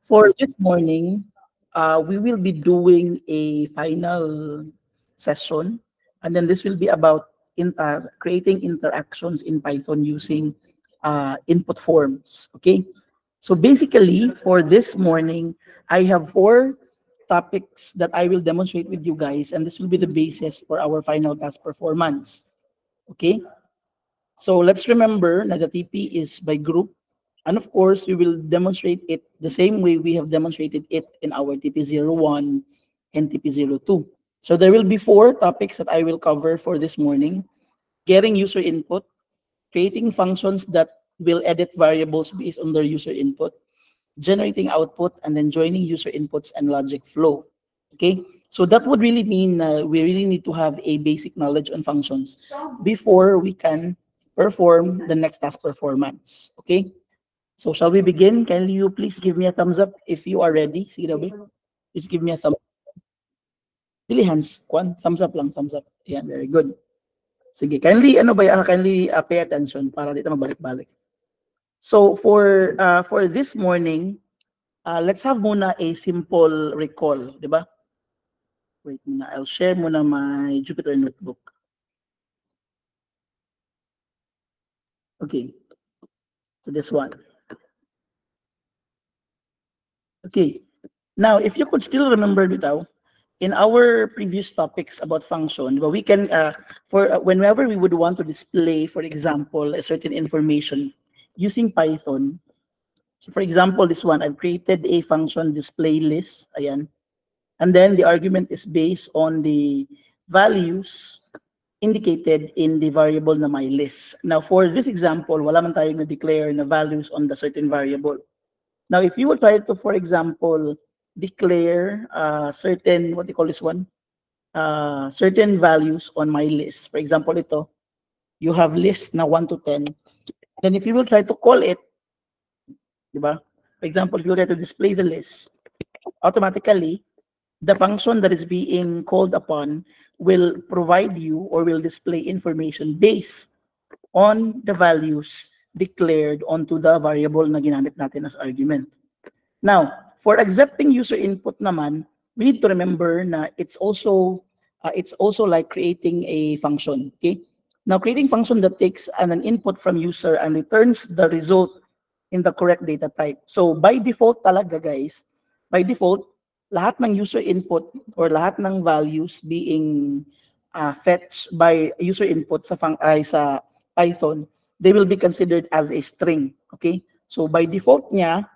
For this morning, we will be doing a final session, and then this will be about creating interactions in Python using input forms. Okay, so basically for this morning, I have four topics that I will demonstrate with you guys, and this will be the basis for our final task performance. Okay, so let's remember that the TP is by group. And of course, we will demonstrate it the same way we have demonstrated it in our TP01 and TP02. So there will be four topics that I will cover for this morning. Getting user input, creating functions that will edit variables based on their user input, generating output, and then joining user inputs and logic flow. Okay, so that would really mean we really need to have a basic knowledge on functions before we can perform the next task performance. Okay, so shall we begin? Can you please give me a thumbs up if you are ready? Sige daw, ba? Please give me a thumbs up. Dili hands, Kwan, thumbs up lang, thumbs up. Yan, very good. Sige, kindly, kindly pay attention para dito mabalik-balik. So for this morning, let's have muna a simple recall, di ba? Wait muna, I'll share muna my Jupyter Notebook. Okay, so this one. Okay, now if you could still remember bitaw, in our previous topics about function, but we can whenever we would want to display, for example, a certain information using Python. So for example, this one, I've created a function display list, ayan. And then the argument is based on the values indicated in the variable na my list. Now for this example, wala man tayong na-declare na values on the certain variable. Now if you would try to, for example, declare certain, what do you call this one? Certain values on my list. For example, ito, you have list na 1 to 10. Then if you will try to call it, diba? For example, if you try to display the list, automatically, the function that is being called upon will provide you or will display information based on the values declared onto the variable na ginamit natin as argument. Now, for accepting user input naman, we need to remember na it's also like creating a function. Okay. Now, creating function that takes an input from user and returns the result in the correct data type. So by default talaga guys, by default, lahat ng user input or lahat ng values being fetched by user input sa Python, they will be considered as a string. Okay. So by default niya,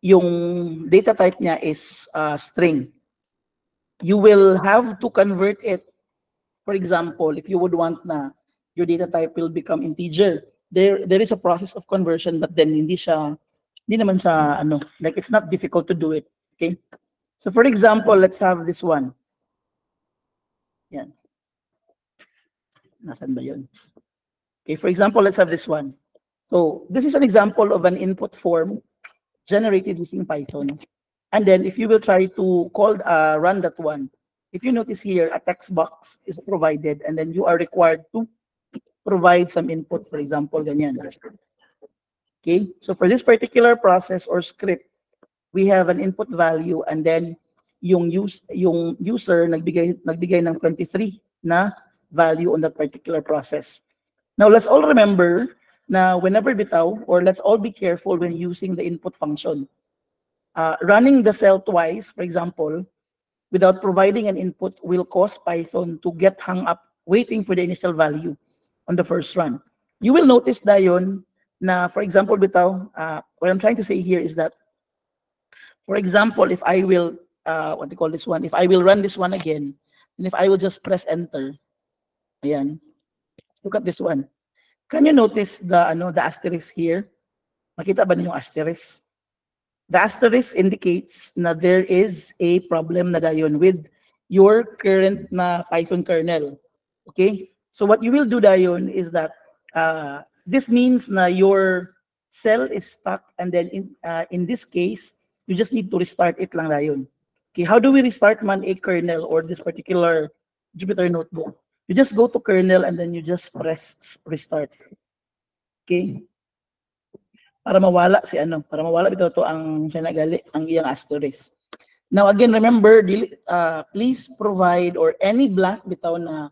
yung data type niya is string. You will have to convert it. For example, if you would want na your data type will become integer, there is a process of conversion, but then hindi naman siya like it's not difficult to do it. Okay. So for example, let's have this one. Yan. Nasaan ba yun? Okay, for example, let's have this one. So this is an example of an input form generated using Python. And then if you will try to run that one, if you notice here, a text box is provided, and then you are required to provide some input, for example, ganyan. Okay, so for this particular process or script, we have an input value, and then yung user nagbigay ng 23 na value on that particular process. Now let's all remember na whenever bitaw, or let's all be careful when using the input function. Running the cell twice, for example, without providing an input will cause Python to get hung up waiting for the initial value on the first run. You will notice dayon na, for example, bitaw, what I'm trying to say here is that, for example, if I will, what do you call this one? If I will run this one again, and if I will just press enter, ayan, look at this one. Can you notice the asterisk here? Makita ba niyo yung asterisk? The asterisk indicates na there is a problem na dayon with your current na Python kernel. Okay? So what you will do dayon is that this means na your cell is stuck, and then in this case, you just need to restart it lang dayon. Okay, how do we restart man a kernel or this particular Jupyter Notebook? You just go to kernel and then you just press restart. Okay. para mawala si ano, para mawala bitaw to ang siya nagali ang iyang asterisk. Now again, remember, please provide or any blank bitaw na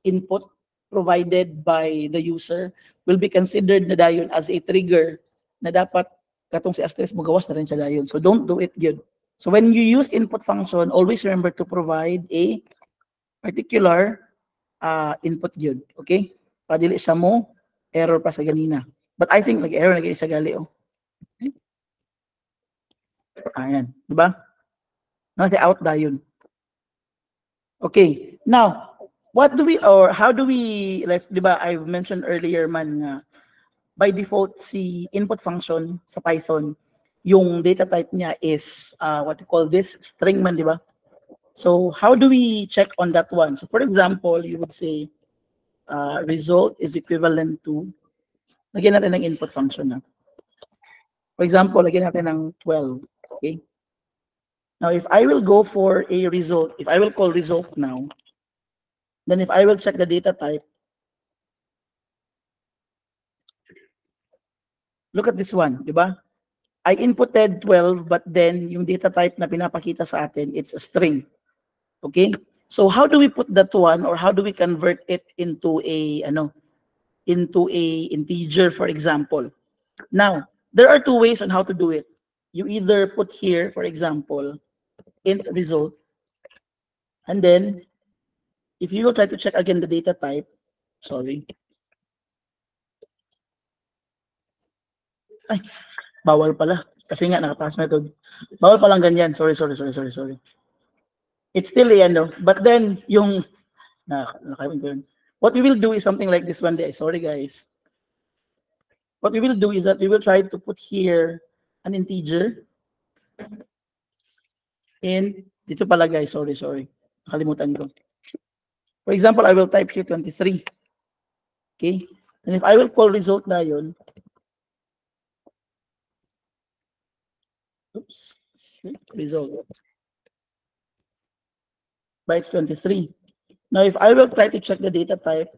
input provided by the user will be considered na dayon as a trigger na dapat katong si asterisk magawas na rin siya dayon. So don't do it good. So when you use input function, always remember to provide a particular input good. Okay? Padili siya mo error pa sa ganina. But I think nag-error na sa gali oh. Ayan, di ba? Nag-out dayon. Okay. Now, what do we or how do we like, di ba, I mentioned earlier man nga by default si input function sa Python, yung data type niya is what you call this string man, di ba? So how do we check on that one? So for example, you would say result is equivalent to, lagyan natin ng input function na. For example, lagyan natin ng 12. Okay. Now, if I will go for a result, if I will call result now, then if I will check the data type, look at this one, di ba? I inputted 12, but then yung data type na pinapakita sa atin, it's a string. Okay? So how do we put that one, or how do we convert it into a integer, for example? Now, there are two ways on how to do it. You either put here, for example, int result, and then if you will try to check again the data type, sorry. Ay, bawal pala. Kasi nga, naka-pass method. Bawal palang ganyan. Sorry. It's still a ano. But then, yung, what we will do is something like this one day. Sorry, guys. What we will do is that we will try to put here an integer. And, dito pala, guys. Sorry. Nakalimutan ko. For example, I will type here 23. Okay? And if I will call result na yun, oops, result. Bytes 23. Now, if I will try to check the data type,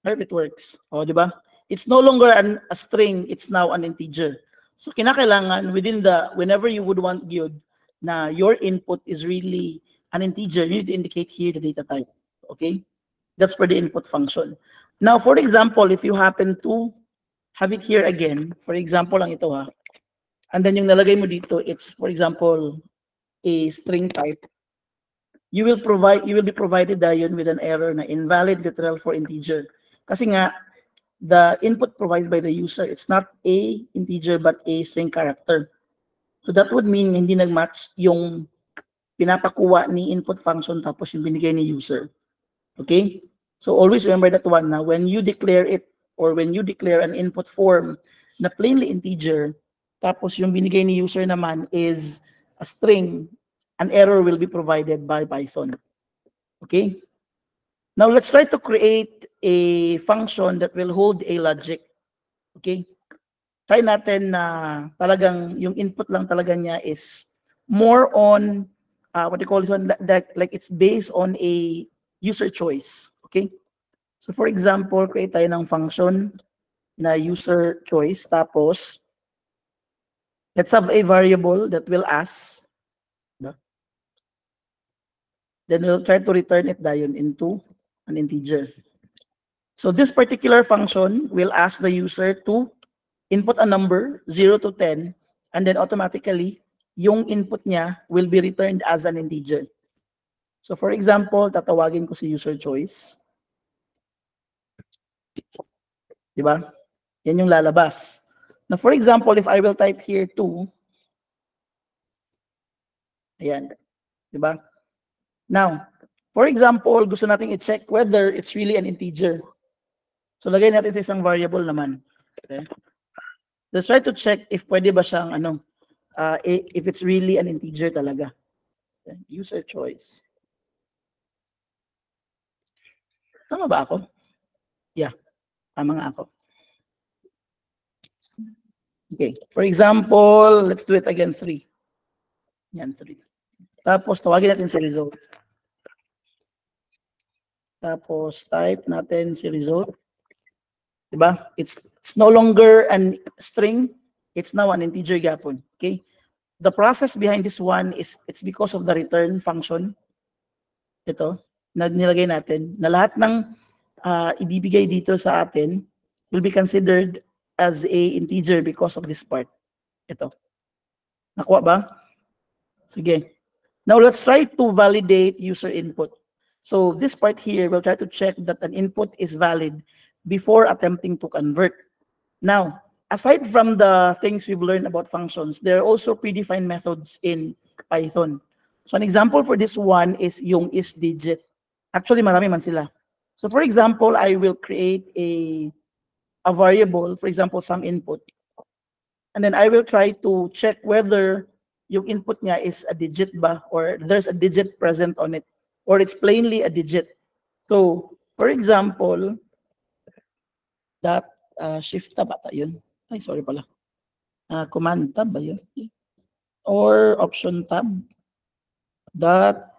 I hope it works. O, di ba? It's no longer a string, it's now an integer. So, kinakailangan whenever you would want good, na your input is really an integer, you need to indicate here the data type. Okay? That's for the input function. Now, for example, if you happen to have it here again, for example lang ito ha, and then yung nalagay mo dito, it's, for example, a string type, you will be provided dayon with an error na invalid literal for integer. Kasi nga, the input provided by the user, it's not a integer but a string character. So that would mean hindi nag-match yung pinapakuha ni input function tapos yung binigay ni user. Okay? So always remember that one na when you declare it or when you declare an input form na plainly integer, tapos yung binigay ni user naman is a string, an error will be provided by Python. Okay? Now let's try to create a function that will hold a logic. Okay? Try natin na talagang yung input lang talaga niya is more on what you call this one, like it's based on a user choice. Okay? So for example, create tayo ng function na user choice, tapos let's have a variable that will ask, then we'll try to return it dayon into an integer. So this particular function will ask the user to input a number 0 to 10, and then automatically yung input niya will be returned as an integer. So for example, tatawagin ko si user choice. Diba? Yan yung lalabas. Now for example, if I will type here 2, ayan. Diba? Now, for example, gusto nating i-check whether it's really an integer. So lagay natin sa isang variable naman. Okay? Let's try to check if pwede ba siyang if it's really an integer talaga. Okay? User choice. Tama ba ako? Yeah, tama nga ako. Okay, for example, let's do it again, 3. Yan, 3. Tapos, tawagin natin si result. Tapos, type natin si result. Diba? It's no longer an string, it's now an integer gapon. Okay? The process behind this one is it's because of the return function. Ito, na nilagay natin, na lahat ng ibibigay dito sa atin will be considered as a integer because of this part. Ito. Nakuha ba? Sige. Now let's try to validate user input. So this part here, we'll try to check that an input is valid before attempting to convert. Now, aside from the things we've learned about functions, there are also predefined methods in Python. So an example for this one is yung isDigit. Actually, marami man sila. So for example, I will create a variable, for example, some input. And then I will try to check whether yung input niya is a digit ba or there's a digit present on it or it's plainly a digit. So, for example, that shift tab ata yun. Ay, sorry pala. Command tab ba yun? Or option tab. That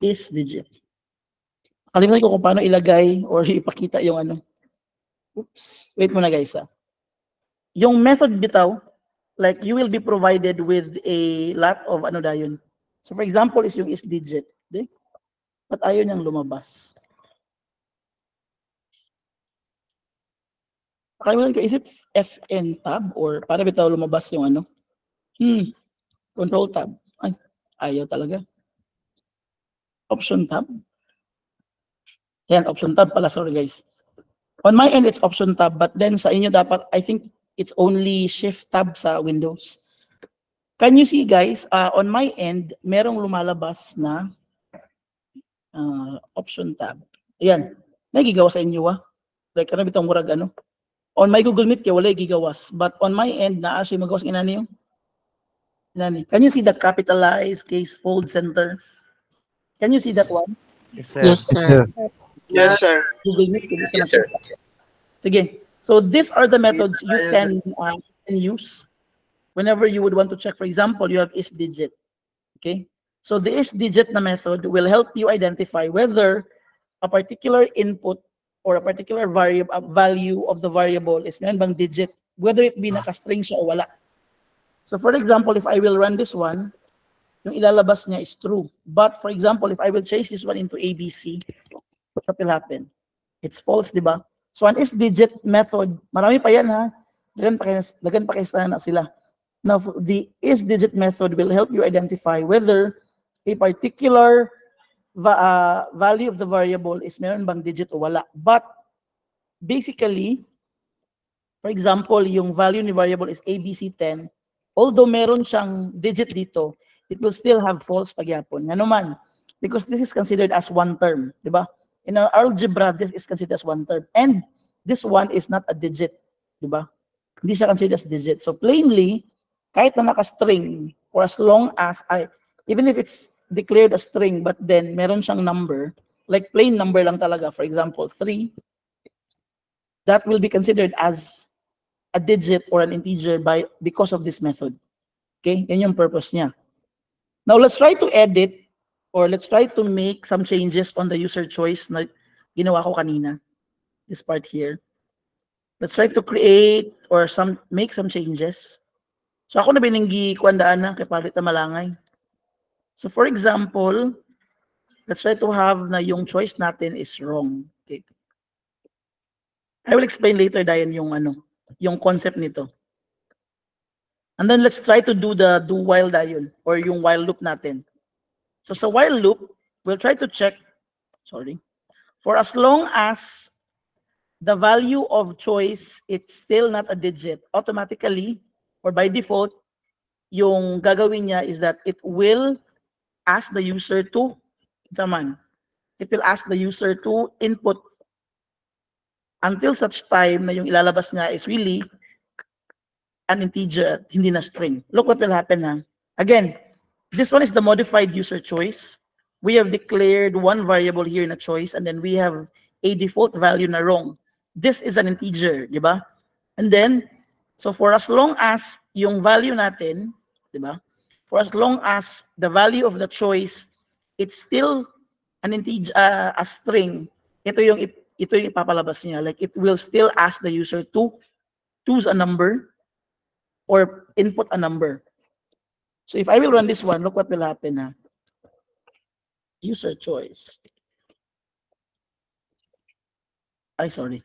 is digit. Kalimutan ko kung paano ilagay or ipakita yung ano. Oops. Wait muna guys. Yung method bitaw, like you will be provided with a lot of ano dayon. So for example is yung isDigit. Di? Ba't ayaw niyang lumabas? Kalimutan ko, is it FN tab or para bitaw lumabas yung ano? Control tab. Ay, ayaw talaga. Option tab. Yan, option tab pala. Sorry guys. On my end, it's option tab. But then sa inyo dapat, I think it's only shift tab sa Windows. Can you see guys, on my end, merong lumalabas na option tab. Ayan. Nagigawa sa inyo Like ano bitong murag ano? On my Google Meet, kaya wala gigawas. But on my end, na-actually magawas inani yung inani. Can you see the capitalized case fold center? Can you see that one? Yes, sir. Yes, sir. Yes, sir. Google Meet, yes, sir. Sige. So these are the methods you can use whenever you would want to check. For example, you have isDigit. Okay? So the isDigit na method will help you identify whether a particular input or a particular value of the variable is meron bang digit, whether it be naka-string siya o wala. So for example, if I will run this one, yung ilalabas niya is true. But for example, if I will change this one into ABC, what will happen? It's false, di ba? So an isDigit method, marami pa yan ha. Dagan pa kayo na sila. Now, the isDigit method will help you identify whether a particular value of the variable is meron bang digit o wala. But basically, for example, yung value ni variable is ABC10, although meron siyang digit dito, it will still have false pagyapon. Nga naman, because this is considered as one term, di ba? In our algebra, this is considered as one term. And this one is not a digit, di ba? Hindi siya considered as digit. So plainly, kahit na naka-string, for as long as even if it's declared a string, but then meron siyang number, like plain number lang talaga, for example, 3, that will be considered as a digit or an integer because of this method. Okay? Yan yung purpose niya. Now, let's try to edit or let's try to make some changes on the user choice na ginawa ko kanina. This part here. Let's try to create or make some changes. So ako na bininggi kuandaan na kay palit na malangay. So for example, let's try to have na yung choice natin is wrong. Okay. I will explain later Dayan yung concept nito. And then let's try to do the do while Dayan or yung while loop natin. So sa while loop, we'll try to check, for as long as the value of choice it's still not a digit, automatically or by default, yung gagawin niya is that it will ask the user to input until such time na yung ilalabas niya is really an integer, hindi na string. Look what will happen. Again, this one is the modified user choice. We have declared one variable here na choice and then we have a default value na wrong. This is an integer, di ba? And then, so for as long as yung value natin, di ba? For as long as the value of the choice, it's still an integer, a string, ito yung ipapalabas niya. Like it will still ask the user to choose a number or input a number. So if I will run this one, look what will happen na. User choice. Ay, sorry.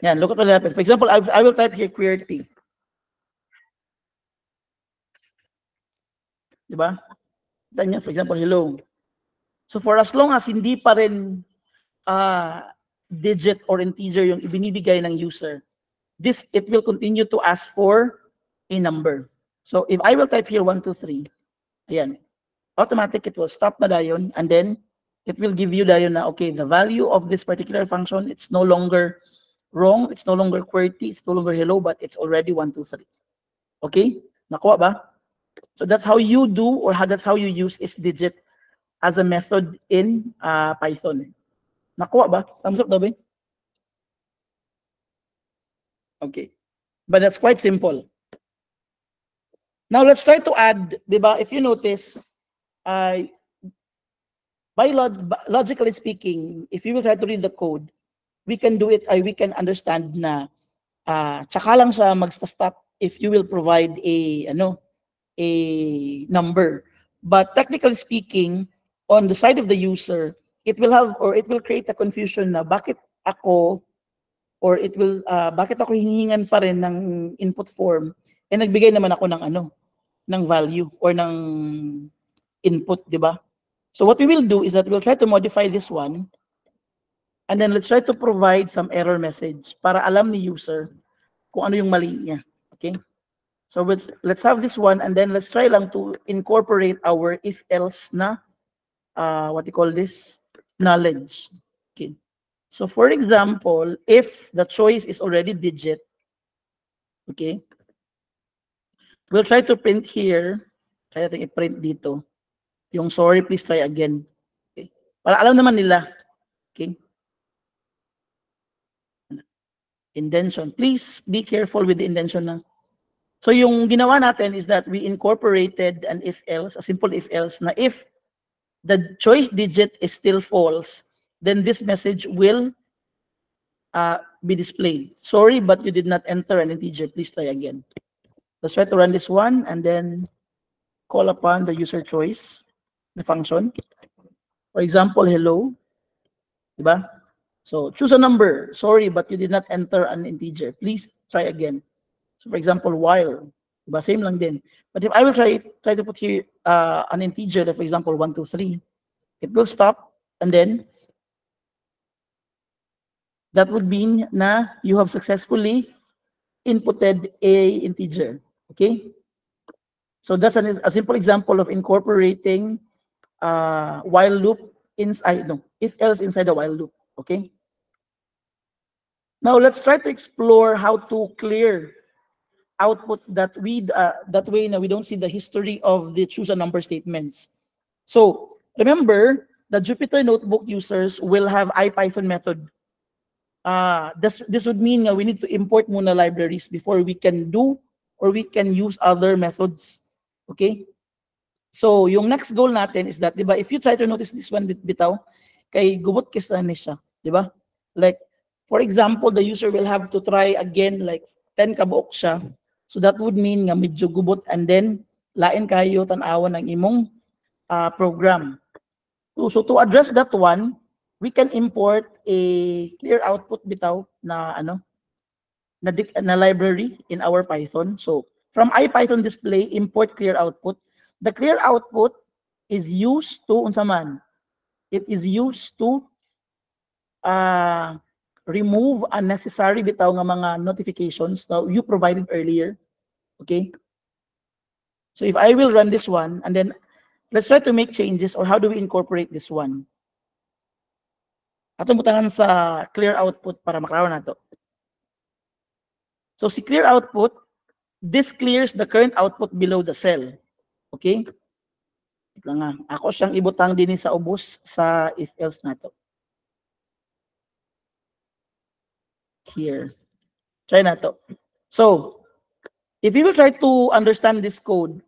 Yan, look what will happen. For example, I will type here QWERTY. Diba? Then, for example, hello. So for as long as hindi pa rin digit or integer yung ibinibigay ng user, it will continue to ask for a number. So if I will type here 1, 2, 3, ayan, automatic it will stop na dayon, and then it will give you dayon na, okay, the value of this particular function, it's no longer wrong, it's no longer QWERTY, it's no longer hello, but it's already 1, 2, 3. Okay? Nakuha ba? So that's how you do, or that's how you use isDigit as a method in Python. Nakuha ba? Thumbs up daw ba? Okay. But that's quite simple. Now let's try to add, diba? If you notice, logically speaking, if you will try to read the code, we can do it, we can understand na tsaka lang siya mag-stop if you will provide a number. But technically speaking, on the side of the user, it will have, or it will create a confusion na bakit ako, or it will, bakit ako hinihingan pa rin ng input form, nagbigay naman ako ng ng value or ng input, di ba? So what we will do is that we'll try to modify this one, and then let's try to provide some error message para alam ni user kung ano yung mali niya. Okay? So let's have this one, and then let's try lang to incorporate our if-else na, what you call this, knowledge. Okay. So for example, if the choice is already digit, okay, we'll try to print here, kaya natin i-print dito, yung sorry, please try again. Okay. Para alam naman nila. Okay. Indentation. Please be careful with the indentation na. So yung ginawa natin is that we incorporated an if-else, a simple if-else na if the choice digit is still false, then this message will be displayed. Sorry, but you did not enter an integer. Please try again. Let's try to run this one and then call upon the user choice, the function. For example, hello. Diba? So choose a number. Sorry, but you did not enter an integer. Please try again. So for example, while. Diba? Same lang din. But if I will try to put here an integer, like for example, 1, 2, 3, it will stop, and then that would mean na you have successfully inputted a integer. Okay? So that's a simple example of incorporating while loop inside, if else inside a while loop. Okay? Now let's try to explore how to clear output that way na we don't see the history of the choose a number statements. So remember, the Jupyter Notebook users will have IPython method. This would mean we need to import muna libraries before we can do or we can use other methods. Okay? So yung next goal natin is that, di ba, if you try to notice this one bitaw, kay gubot kesa ni siya, di ba? Like, for example, the user will have to try again like 10 kabuok siya. So that would mean nga medyo gubot, and then lain kayo tan-awan ng imong program. So to address that one, we can import a clear output bitaw na na library in our Python. So from IPython display, import clear output. The clear output is used to unsa man? It is used to remove unnecessary bitaw nga mga notifications that you provided earlier. Okay? So if I will run this one, and then let's try to make changes, or how do we incorporate this one? Atong butangan sa clear output para maklaro na to. So si clear output, this clears the current output below the cell. Okay? Wait lang nga. Ako siyang ibutang din sa ubos sa if else na to. Here. Try na to. So, if you will try to understand this code,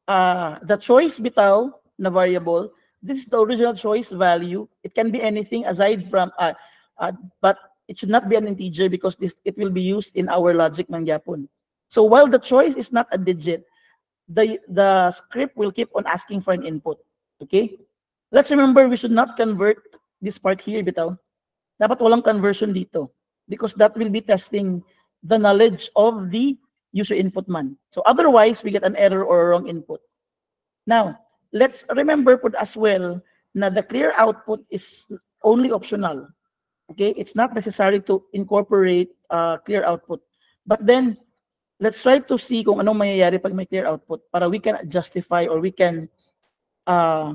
the choice bitaw na variable, this is the original choice value. It can be anything aside from, but it should not be an integer because it will be used in our logic man gyapon. So while the choice is not a digit, the script will keep on asking for an input. Okay? Let's remember, we should not convert this part here, bitaw. Dapat walang conversion dito because that will be testing the knowledge of the user input man. So otherwise, we get an error or a wrong input. Now, let's remember put as well na the clear output is only optional. Okay? It's not necessary to incorporate clear output. But then, let's try to see kung anong mangyayari pag may clear output para we can justify or we can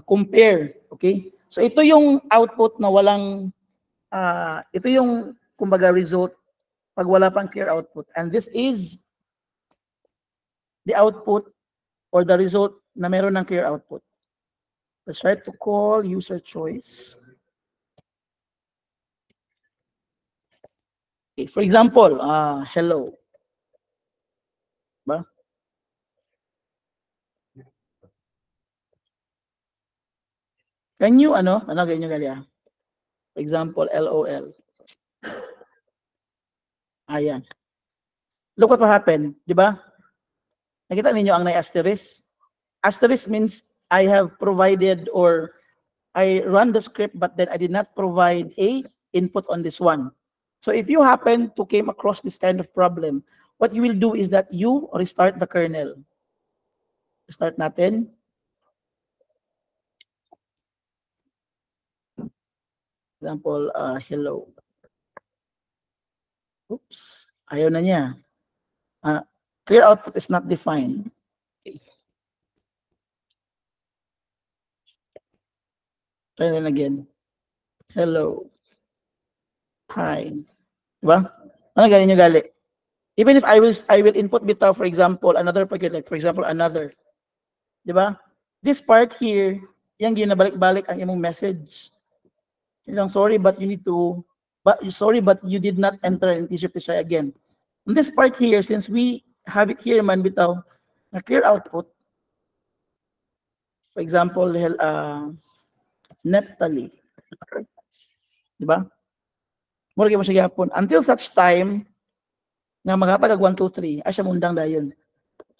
compare. Okay? So ito yung output na walang, ito yung kumbaga result pag wala pang clear output. And this is the output or the result na meron ng clear output. Let's try to call user choice. Okay, for example, hello. Ba? Can you, ano ganyan gali. For example, LOL. Ayan. Look what happened, di ba? Nakita ninyo ang asterisk? Asterisk means I have provided or I run the script but then I did not provide a input on this one. So if you happen to came across this kind of problem, what you will do is that you restart the kernel. Start natin. Example, hello. Oops, ayaw na niya. Clear output is not defined. Okay. Try that again. Hello. Hi. Diba? Ano galing nyo gali? Even if I will input bitaw, for example, another packet, like for example, another. Diba? This part here, yung ginabalik-balik ang imong message. Yung sorry, but you need to, sorry, but you did not enter an integer, please try again. In this part here, since we have it here man bitaw, na clear output. For example, Neptali. Diba? Mura mo siya yapon. Until such time, nga maghatag 1, 2, 3, ay siya mundang dayon.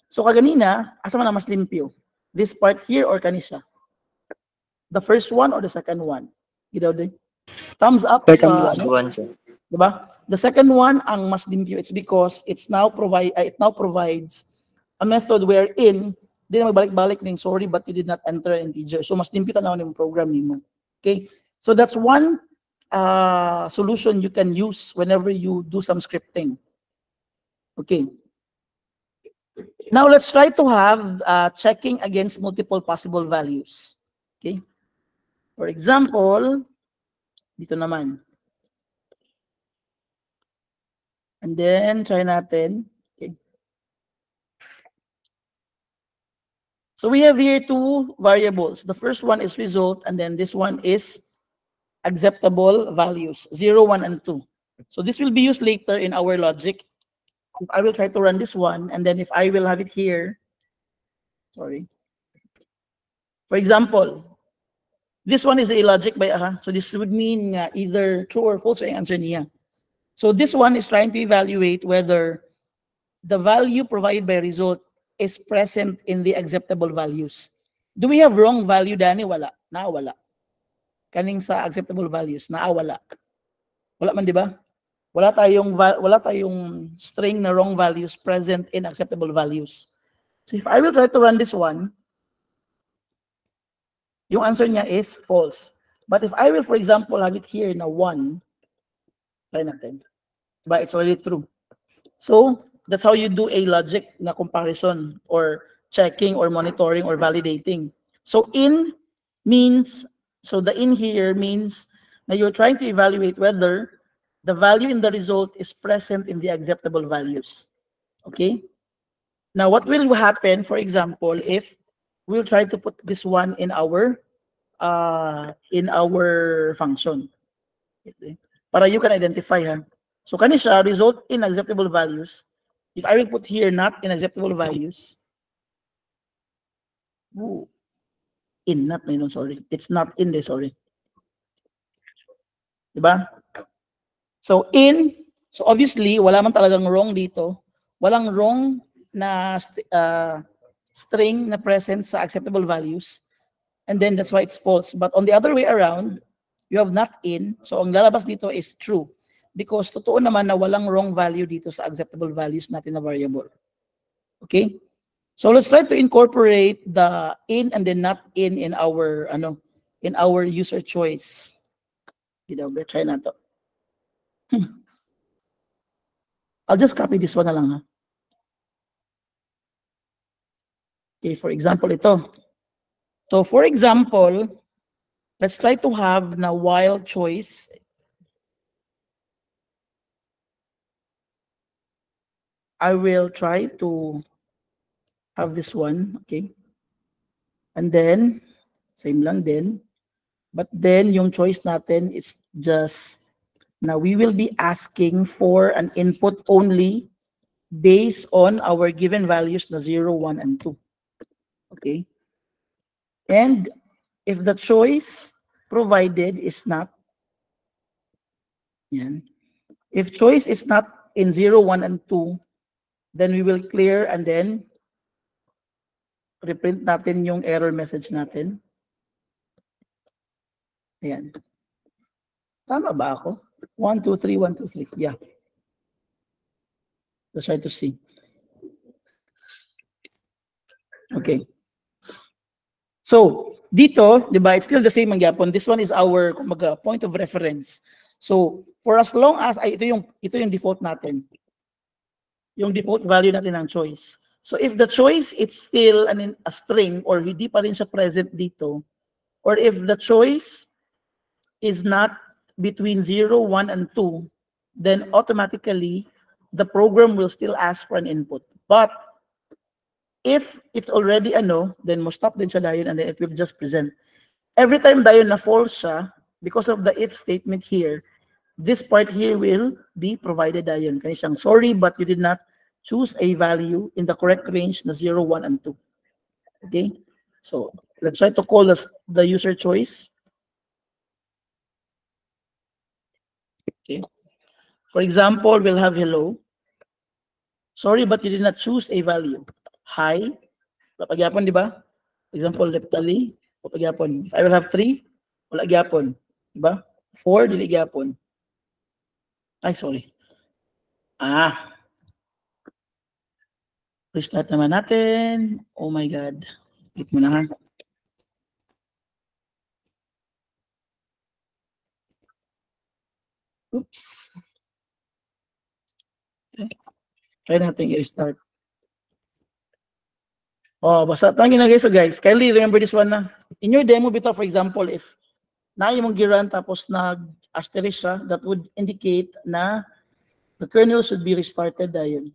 So kaganina, asa man na mas limpyo? This part here or kanisya? The first one or the second one? Gidaw din. Thumbs up sa one, sir. Diba? The second one ang mas limpyo. It's because it now provides a method wherein di na magbalik-balik ng sorry but you did not enter an integer. So mas limpyo tanaw ng program nimo. Okay? So that's one solution you can use whenever you do some scripting. Okay. Now let's try to have checking against multiple possible values. Okay. For example, dito naman. And then try natin. Okay. So we have here two variables. The first one is result, and then this one is acceptable values, 0, 1, and 2. So this will be used later in our logic. If I will try to run this one, and then if I will have it here, sorry. For example, this one is a logic by so this would mean either true or false ang answer niya. So this one is trying to evaluate whether the value provided by result is present in the acceptable values. Do we have wrong value, Danny? Wala. Wala. Kaning sa acceptable values, wala. Wala man, di ba? Wala tayong string na wrong values present in acceptable values. So if I will try to run this one, yung answer niya is false. But if I will, for example, have it here na 1, try natin. But it's already true. So that's how you do a logic na comparison or checking or monitoring or validating. So in means, so the in here means that you're trying to evaluate whether the value in the result is present in the acceptable values. Okay? Now, what will happen, for example, if we'll try to put this one in our function. Okay. Para you can identify ha. So kanisya result in acceptable values. If I will put here not in acceptable values, in, not in, sorry. It's not in there, sorry. Diba? So in, so obviously, wala man talagang wrong dito. Walang wrong na string na present sa acceptable values. And then that's why it's false. But on the other way around, you have not in. So ang lalabas dito is true. Because totoo naman na walang wrong value dito sa acceptable values natin na variable. Okay? So let's try to incorporate the in and then not in our user choice. Try na to. I'll just copy this one na lang, ha? Okay, for example, ito. So for example, let's try to have na while choice. I will try to have this one, okay? And then, same lang din. But then, yung choice natin is just, now we will be asking for an input only based on our given values na 0, 1, and 2. Okay? And if the choice provided is not, yan. If choice is not in 0, 1, and 2, then we will clear and then reprint natin yung error message natin. Ayan. Tama ba ako? 1, 2, 3, 1, 2, 3. Yeah. Let's try to see. Okay. So, dito, di ba, it's still the same ang gyapon. This one is our point of reference. So, for as long as, ito yung default natin. Yung default value natin ng choice. So, if the choice it's still a string or hindi pa rin siya present dito, or if the choice is not between 0, 1, and 2, then automatically, the program will still ask for an input. But, if it's already then mo stop din siya dayon and then it will just present. Every time dayon na false siya, because of the if statement here, this part here will be provided dayon. Kani siyang, sorry, but you did not choose a value in the correct range na 0, 1, and 2. Okay? So, let's try to call the user choice. Okay. For example, we'll have hello. Sorry, but you did not choose a value. Hi. Papagyapon, di ba? For example, leptali. Papagyapon. If I will have 3, wala gyapon. Di ba? 4, dili gyapon. Ay, sorry. Restart naman natin. Oh my God. Wait mo na, ha? Oops. Okay. Try natin i-restart. Oh, basta tangin na guys. So guys, kindly remember this one na. In your demo bitaw, for example, if na yung giran tapos nag-asterisk siya, that would indicate na the kernel should be restarted dayon.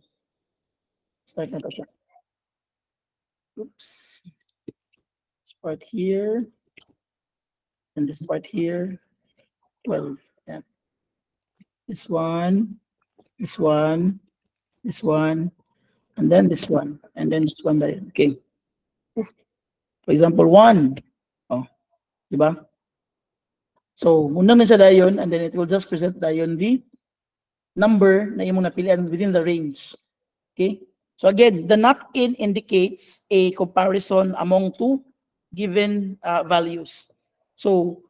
Start na to siya. Oops. This part here. And this part here. 12. Yeah. This one. This one. This one. And then this one. And then this one dayon. Okay. For example, 1. Oh. Diba? So, muna na siya dayon and then it will just present dayon the number na imong napilian within the range. Okay? So again, the not in indicates a comparison among two given values. So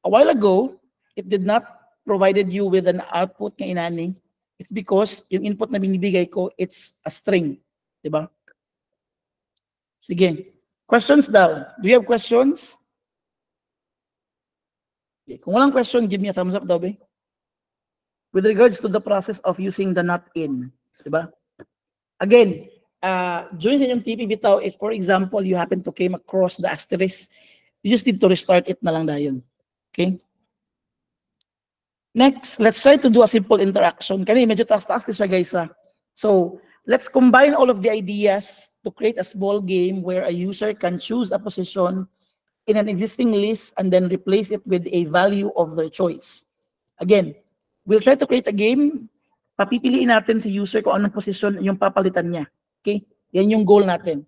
a while ago, it did not provided you with an output ng inani. It's because yung input na binibigay ko, it's a string. Diba? Sige. Questions daw. Do you have questions? Okay. Kung walang question, give me a thumbs up daw, be. With regards to the process of using the not in. Diba? Again, during sa inyong TP bitaw, if for example, you happen to came across the asterisk, you just need to restart it na lang dayon. Okay? Next, let's try to do a simple interaction. Kani medyo taas-taas siya guys. So, let's combine all of the ideas to create a small game where a user can choose a position in an existing list and then replace it with a value of their choice. Again, we'll try to create a game. Papipiliin natin si user kung anong posisyon yung papalitan niya. Okay? Yan yung goal natin.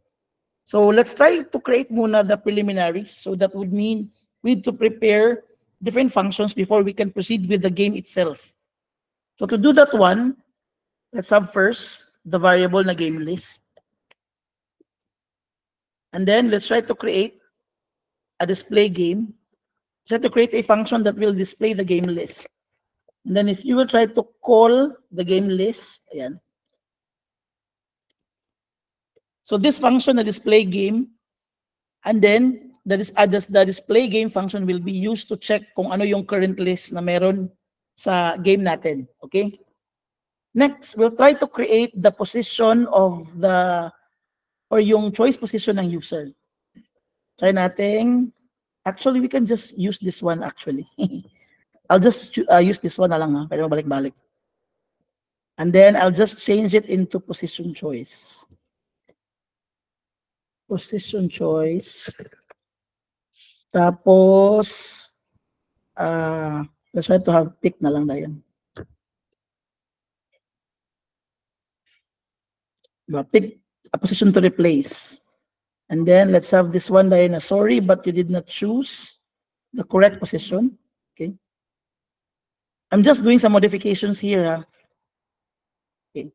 So let's try to create muna the preliminaries. So that would mean we need to prepare different functions before we can proceed with the game itself. So to do that one, let's have first the variable na game list. And then let's try to create a display game. Try to create a function that will display the game list. And then if you will try to call the game list, ayan. So this function, the display game, and then the display game function will be used to check kung ano yung current list na meron sa game natin. Okay? Next, we'll try to create the position of the, or yung choice position ng user. Try natin. Actually, we can just use this one actually. I'll just use this one na lang ha. Pwede mabalik-balik. And then I'll just change it into position choice. Position choice. Tapos, let's try to have pick na lang na yan. Pick a position to replace. And then let's have this one na yun. Sorry, but you did not choose the correct position. Okay. I'm just doing some modifications here. Huh? Okay.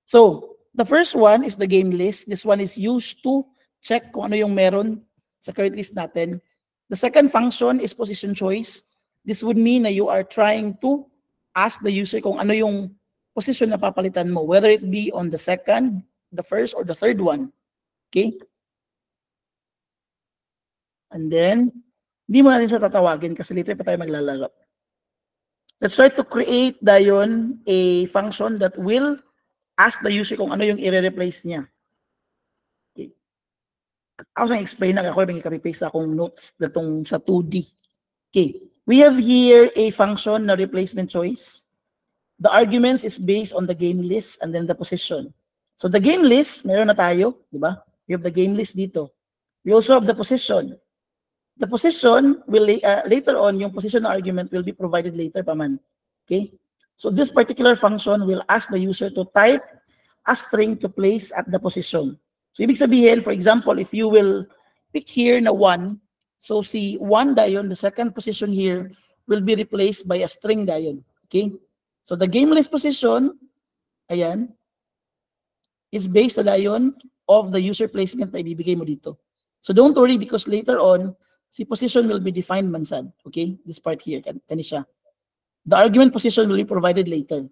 So, the first one is the game list. This one is used to check kung ano yung meron sa current list natin. The second function is position choice. This would mean na you are trying to ask the user kung ano yung position na papalitan mo, whether it be on the second, the first, or the third one. Okay? And then, hindi mo natin siya tatawagin kasi later pa tayo maglalaro. Let's try to create dayon a function that will ask the user kung ano yung i-replace niya. Okay. Ako sang explain na ako yung i-paste akong notes datong sa 2D. Okay. We have here a function na replacement choice. The arguments is based on the game list and then the position. So the game list, meron na tayo, di ba? We have the game list dito. We also have the position. The position will later on, yung position na argument will be provided later pa man. Okay? So this particular function will ask the user to type a string to place at the position. So ibig sabihin, for example, if you will pick here na 1, so si 1 dayon, the second position here will be replaced by a string dayon. Okay? So the game list position, ayan, is based na dayon of the user placement na ibibigay mo dito. So don't worry because later on, si position will be defined man sad. Okay? This part here, kani siya. The argument position will be provided later.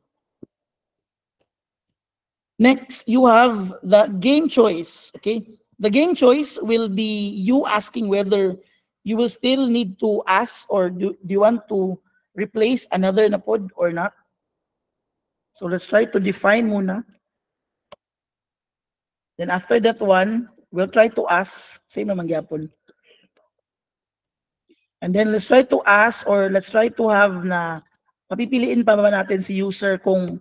Next, you have the game choice. Okay? The game choice will be you asking whether you will still need to ask or do you want to replace another na pod or not. So let's try to define muna. Then after that one, we'll try to ask, same naman gyapon. And then let's try to ask or let's try to have na papipiliin pa ba natin si user kung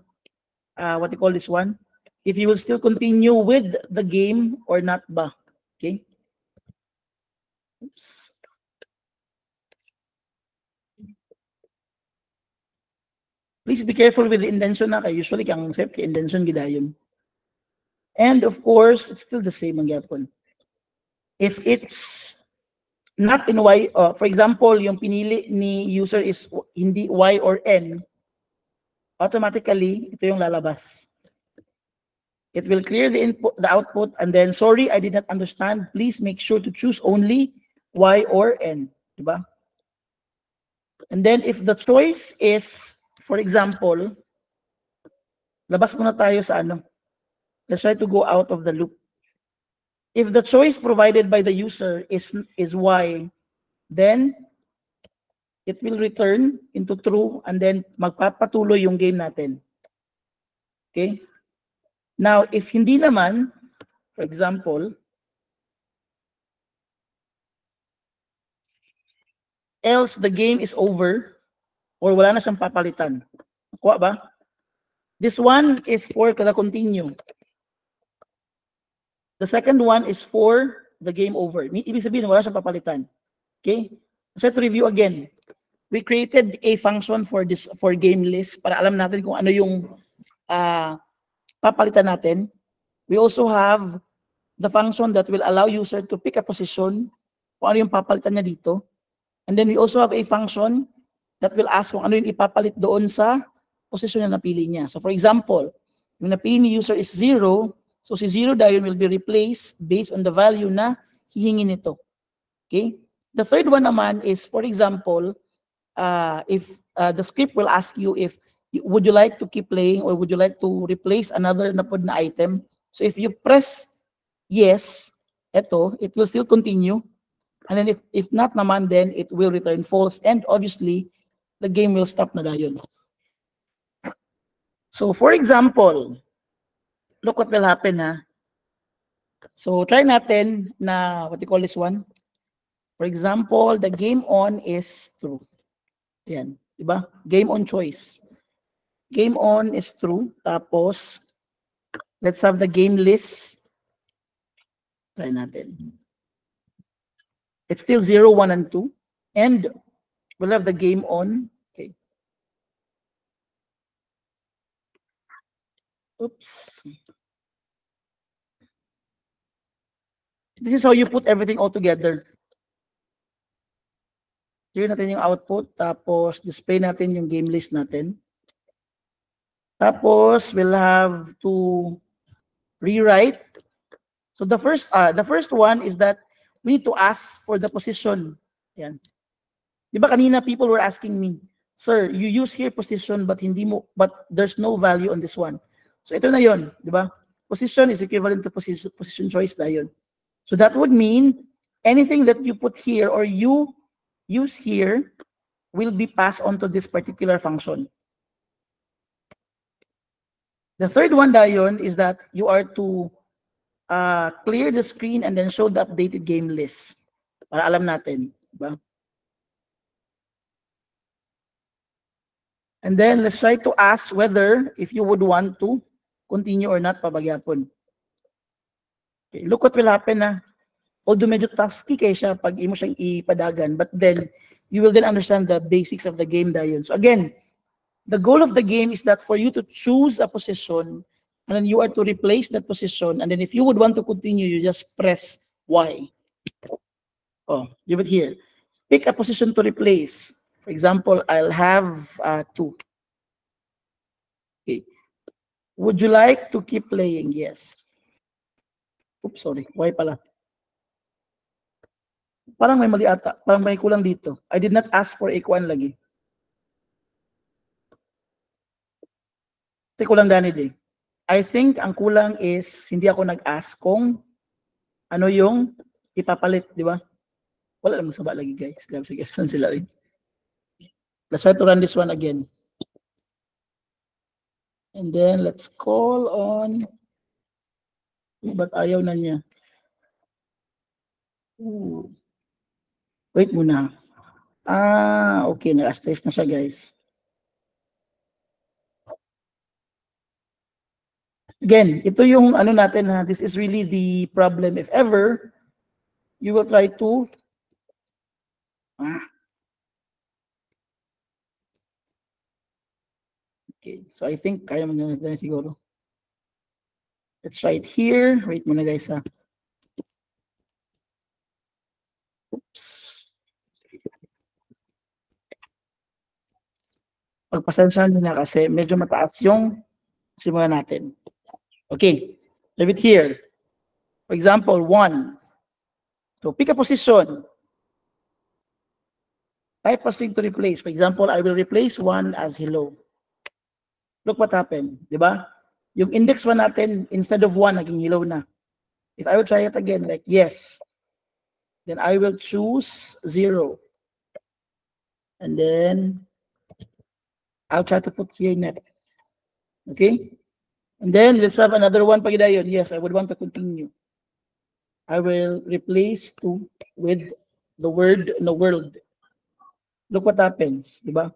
what you call this one, if he will still continue with the game or not ba. Okay? Oops. Please be careful with the indentation na kay usually kang set kay indentation gidayon. And of course, it's still the same ang gyapon. If it's not in Y, for example, yung pinili ni user is hindi Y or N, automatically, ito yung lalabas. It will clear the input, the output, and then, sorry, I did not understand. Please make sure to choose only Y or N. Diba? And then, if the choice is, for example, labas muna tayo sa ano. Let's try to go out of the loop. If the choice provided by the user is Y, then it will return into true and then magpapatuloy yung game natin. Okay? Now, if hindi naman, for example, else the game is over or wala na siyang papalitan. Kuha ba? This one is for the continue. The second one is for the game over. Ibig sabihin, wala siyang papalitan. Okay? So to review again, we created a function for this for game list para alam natin kung ano yung papalitan natin. We also have the function that will allow user to pick a position, kung ano yung papalitan niya dito. And then we also have a function that will ask kung ano yung ipapalit doon sa position na napili niya. So for example, yung napili ni user is 0, so si 0 dayon will be replaced based on the value na hihingi nito. Okay? The third one naman is, for example, if the script will ask you if would you like to keep playing or would you like to replace another napod na item. So if you press yes, it will still continue. And then if not naman, then it will return false. And obviously, the game will stop na dayon. So for example, look what will happen ha. So try natin na, what you call this one? For example, the game on is true. Yan, diba? Game on choice. Game on is true. Tapos, let's have the game list. Try natin. It's still 0, 1, and 2. And we'll have the game on. Okay. Oops. This is how you put everything all together. Clear natin yung output. Tapos, display natin yung game list natin. Tapos, we'll have to rewrite. So the first one is that we need to ask for the position. Yan. Diba kanina people were asking me, sir, you use here position but there's no value on this one. So ito na yon, diba? Position is equivalent to position choice na yun. So that would mean anything that you put here or you use here will be passed on to this particular function. The third one dayon is that you are to clear the screen and then show the updated game list. Para alam natin. Diba? And then let's try to ask whether if you would want to continue or not pabagyapon. Okay, look what will happen na. Although medyo tasky kay siya pag imo siyang ipadagan, but then you will then understand the basics of the game dayon. So again, the goal of the game is that for you to choose a position and then you are to replace that position. And then if you would want to continue, you just press Y. Oh, give it here. Pick a position to replace. For example, I'll have 2. Okay. Would you like to keep playing? Yes. Oops, sorry. Y pala. Parang may mali ata. Parang may kulang dito. I did not ask for a kuan lagi. Ito kulang Danny. I think ang kulang is hindi ako nag-ask kung ano yung ipapalit, di ba? Wala namang saba lagi guys. Grabe sige sila rin. Let's try to run this one again. And then let's call on ba't ayaw na niya? Ooh. Wait muna. Okay. Na-stress na siya guys. Again, ito yung ano natin ha. This is really the problem. If ever, you will try to okay. So I think kaya mo na siguro. Let's try it here. Wait muna guys ha. Oops. Pagpasensyahan nyo na kasi medyo mataas yung simulan natin. Okay. Leave it here. For example, 1. So pick a position. Type a string to replace. For example, I will replace 1 as hello. Look what happened. Diba? Yung index 1 natin, instead of 1, naging hello na. If I will try it again, like yes, then I will choose 0. And then I'll try to put here net. Okay? And then let's have another one pagidayon. Yes, I would want to continue. I will replace 2 with the word no world. Look what happens, di ba?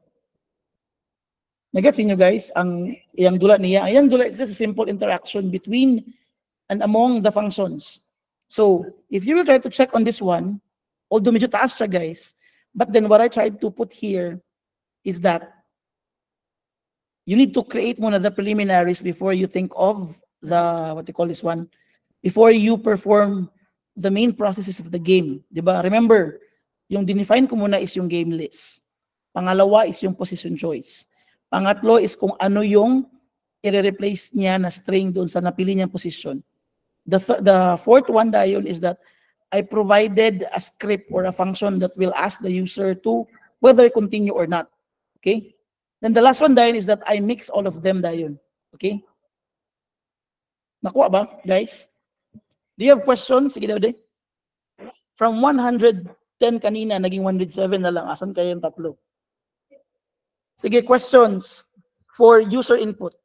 Nag-gets niyo guys, ang iyang dula niya. Iyang dula is just a simple interaction between and among the functions. So, if you will try to check on this one, although medyo taas siya guys, but then what I tried to put here is that you need to create muna the preliminaries before you think of the, what you call this one, before you perform the main processes of the game. Diba? Remember, yung dinefine ko muna is yung game list. Pangalawa is yung position choice. Pangatlo is kung ano yung i-replace niya na string doon sa napili niyang position. The fourth one dayon is that I provided a script or a function that will ask the user to whether continue or not. Okay? Then the last one dayon is that I mix all of them dayon. Okay? Nakuha ba, guys? Do you have questions? Sige daw, from 110 kanina, naging 107 na lang. Asan kayo yung tatlo? Sige, questions for user input.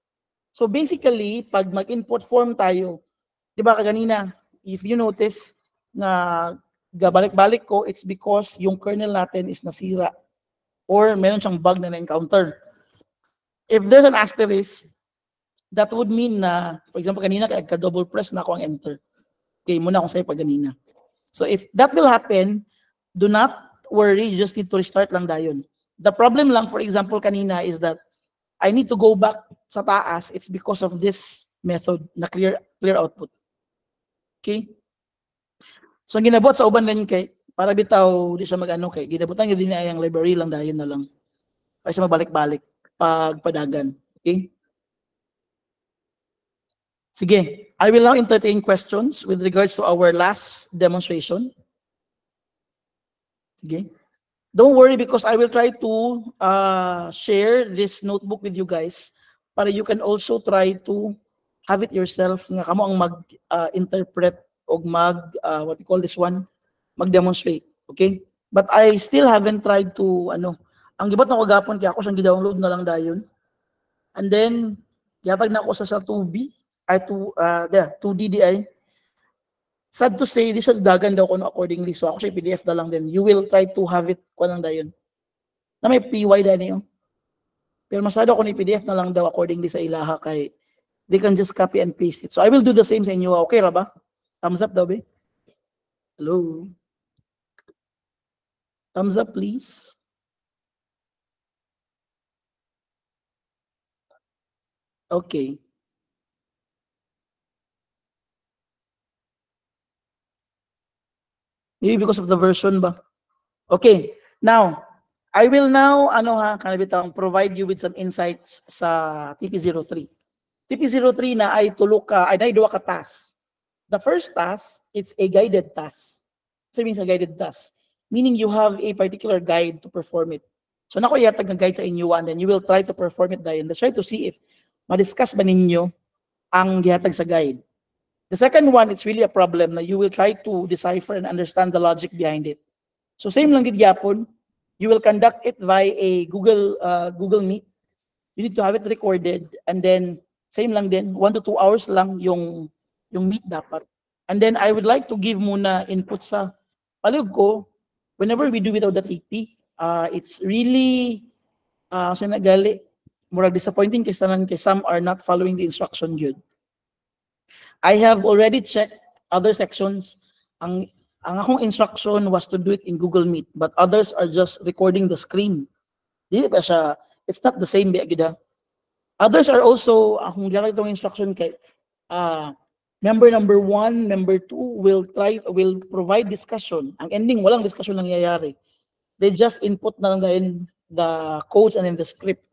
So basically, pag mag-input form tayo, di ba kaganina, if you notice na gabalik-balik ko, it's because yung kernel natin is nasira or meron siyang bug na na-encounter. If there's an asterisk, that would mean na, for example, kanina ka-double press na ako ang enter. Okay, muna akong sa'yo pag kanina. So if that will happen, do not worry, you just need to restart lang dayon. The problem lang, for example, kanina is that I need to go back sa taas. It's because of this method na clear output. Okay? So ang ginabot sa uban din kay, para bitaw, di siya mag-ano kay, ginabutan niya din ay ang library lang dayon na lang. Para siya magbalik-balik pag padagan. Okay? Sige, I will now entertain questions with regards to our last demonstration. Sige. Don't worry because I will try to share this notebook with you guys para you can also try to have it yourself nga kamo ang mag-interpret o what you call this one, mag-demonstrate. Okay? But I still haven't tried to, ang gibot na ko gapon kaya ako siyang gi-download na lang dayon. And then, yatag na ako sa 2B, 2DDI. Sad to say, this dagan daw ko no accordingly. So ako siya PDF na lang din. You will try to have it ko lang dayon. Na may PY da niyo. Pero masado ko ni PDF na lang daw accordingly sa ilaha kay they can just copy and paste it. So I will do the same sa inyo. Okay ra ba? Thumbs up daw be. Hello. Thumbs up please. Okay. Maybe because of the version ba? Okay. Now, I will now provide you with some insights sa TP03. TP03 na ay duha ka task. The first task, it's a guided task. So means a guided task, meaning you have a particular guide to perform it. So nako yatag ng guide sa inyo and then you will try to perform it dayon. Let's try to see if ma-discuss ba ninyo ang gihatag sa guide. The second one, it's really a problem na you will try to decipher and understand the logic behind it. So same lang gid gyapon, you will conduct it via a Google Meet. You need to have it recorded and then same lang din 1 to 2 hours lang yung meet dapat. And then I would like to give muna input sa palihog ko whenever we do without the TP. It's really sinagali murag disappointing kay some are not following the instruction yun. I have already checked other sections. Ang akong instruction was to do it in Google Meet, but others are just recording the screen. Dili ba siya, it's not the same biagida. Others are also, akong gagawin itong instruction kay, member number 1, member 2 will provide discussion. Ang ending, walang discussion nangyayari. They just input na lang dahil the codes and then the script.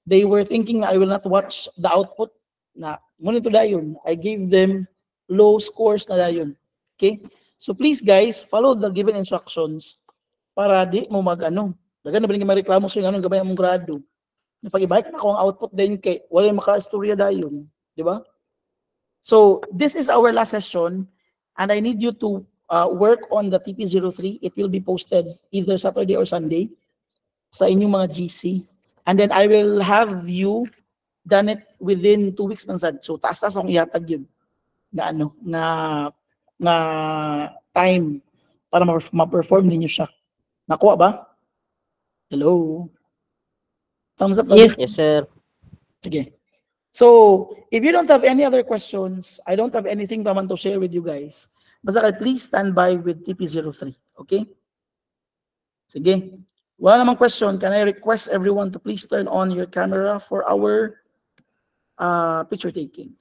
They were thinking na I will not watch the output na monitor dayon. I gave them low scores na dayon. Okay? So please guys, follow the given instructions para di mo dagan na ba nga reklamo sa anong gabay among grado. Napag-ibalik na ako ang output din kay wala maka-istorya dayon, di ba? So this is our last session and I need you to work on the TP03. It will be posted either Saturday or Sunday sa inyong mga GC. And then I will have you done it within 2 weeks man sad. So taas-taas akong ihatag yun na time para ma-perform ninyo siya. Nakuha ba? Hello? Thumbs up? Yes, yes sir. Sige. So, if you don't have any other questions, I don't have anything pa man to share with you guys. Basta please stand by with TP03. Okay? Sige. Wala namang question. Can I request everyone to please turn on your camera for our picture taking?